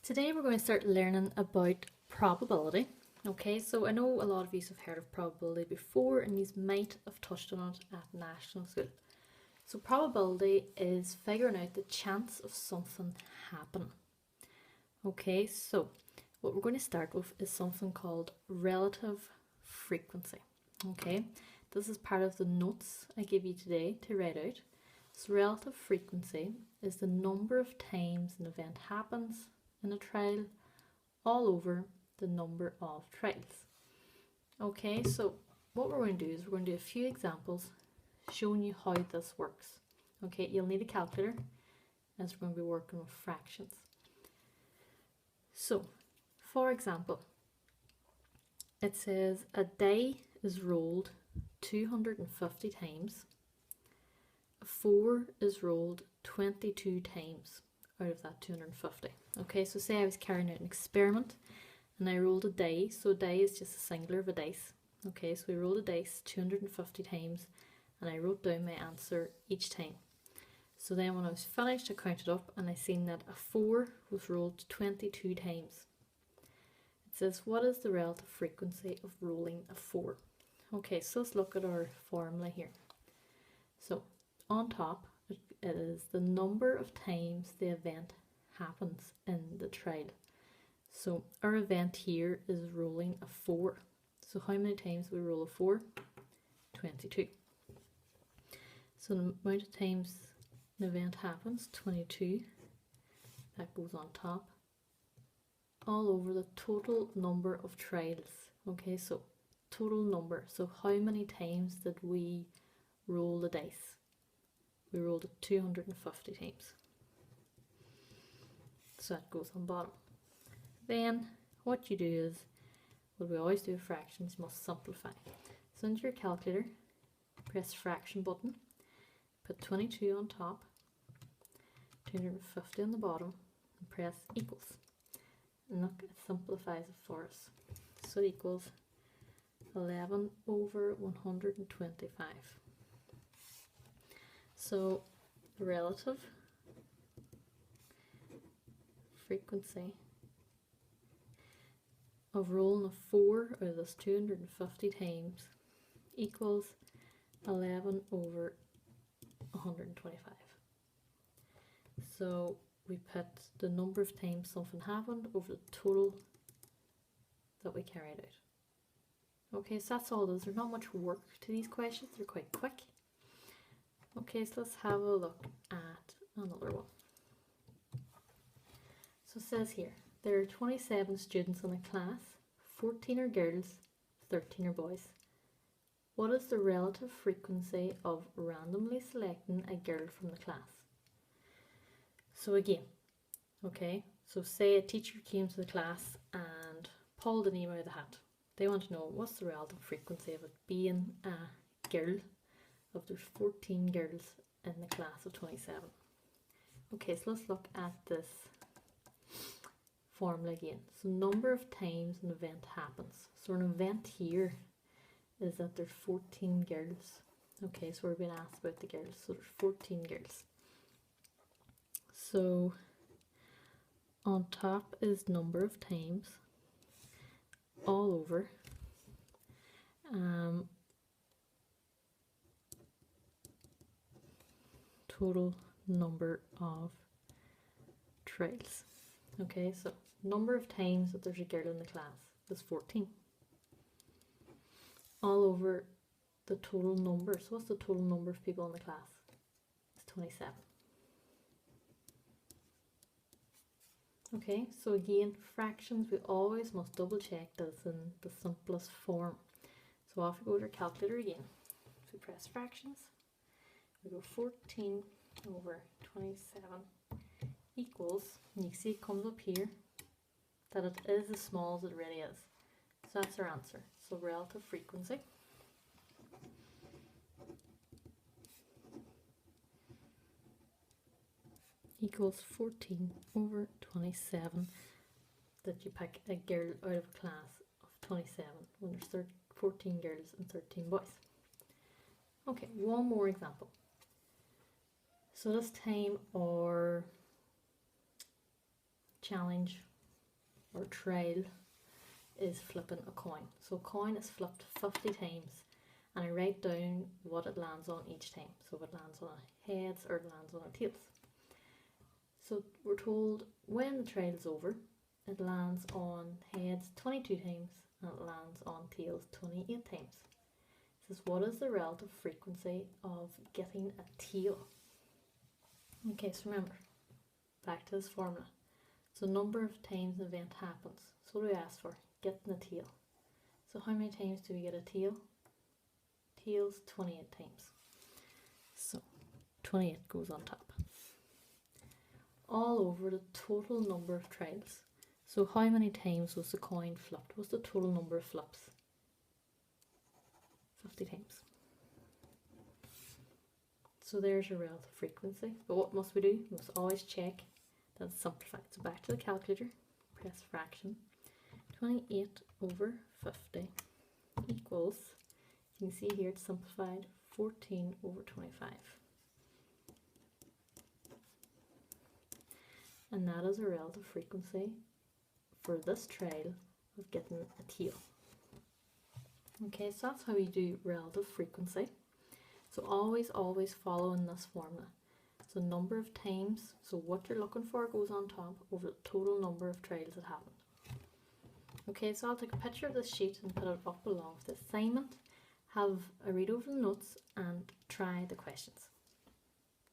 Today we're going to start learning about probability. Okay, so I know a lot of you have heard of probability before and you might have touched on it at national school. So probability is figuring out the chance of something happening. Okay, so what we're going to start with is something called relative frequency. Okay, this is part of the notes I give you today to write out. So relative frequency is the number of times an event happens in a trial all over the number of trials. Okay, so what we're going to do is we're going to do a few examples showing you how this works. Okay, you'll need a calculator as we're going to be working with fractions. So, for example, it says a die is rolled 250 times, a 4 is rolled 22 times out of that 250. Okay, so say I was carrying out an experiment and I rolled a die. So a die is just a singular of a dice. Okay, so we rolled a dice 250 times and I wrote down my answer each time. So then when I was finished, I counted up and I seen that a 4 was rolled 22 times. It says, what is the relative frequency of rolling a 4? Okay, so let's look at our formula here. So on top, it is the number of times the event happens in the trial. So our event here is rolling a 4. So how many times we roll a 4? 22. So the amount of times an event happens, 22, that goes on top, all over the total number of trials. Okay, so total number. So how many times did we roll the dice? We rolled it 250 times. So that goes on bottom. Then what you do is, what we always do with fractions, you must simplify. So into your calculator, press fraction button, put 22 on top, 250 on the bottom, and press equals. And look, it simplifies it for us. So it equals 11 over 125. So the relative frequency of rolling a 4 out of this 250 times equals 11 over 125. So we put the number of times something happened over the total that we carried out. Okay, so that's all it is. There's not much work to these questions, they're quite quick. Okay, so let's have a look at another one. So it says here, there are 27 students in a class, 14 are girls, 13 are boys. What is the relative frequency of randomly selecting a girl from the class? So again, okay, so say a teacher came to the class and pulled a name out of the hat. They want to know what's the relative frequency of it being a girl, of there's 14 girls in the class of 27. Okay, so let's look at this formula again. So number of times an event happens. So an event here is that there's 14 girls. Okay, so we're being asked about the girls. So there's 14 girls. So on top is number of times all over. Total number of trials. Okay, so number of times that there's a girl in the class is 14. All over the total number. So what's the total number of people in the class? It's 27. Okay, so again, fractions, we always must double check that it's in the simplest form. So off we go to our calculator again. So we press fractions. We go 14 over 27 equals, and you can see it comes up here, that it is as small as it really is. So that's our answer. So relative frequency equals 14 over 27, that you pick a girl out of a class of 27 when there's 14 girls and 13 boys. Okay, one more example. So this time our challenge or trial is flipping a coin. So a coin is flipped 50 times and I write down what it lands on each time. So if it lands on heads or it lands on tails. So we're told when the trial is over, it lands on heads 22 times and it lands on tails 28 times. It says what is the relative frequency of getting a tail? Okay, so remember, back to this formula. So number of times an event happens. So what do we ask for? Getting a tail. So how many times do we get a tail? Tails 28 times. So 28 goes on top. All over the total number of trials. So how many times was the coin flipped? What's the total number of flips? 50 times. So there's your relative frequency. But what must we do? We must always check that it's simplified. So back to the calculator, press fraction. 28 over 50 equals, you can see here it's simplified, 14 over 25. And that is a relative frequency for this trial of getting a tail. Okay, so that's how we do relative frequency. So always following this formula. So number of times, so what you're looking for goes on top over the total number of trials that happened. Okay, so I'll take a picture of this sheet and put it up along with the assignment. Have a read over the notes and try the questions.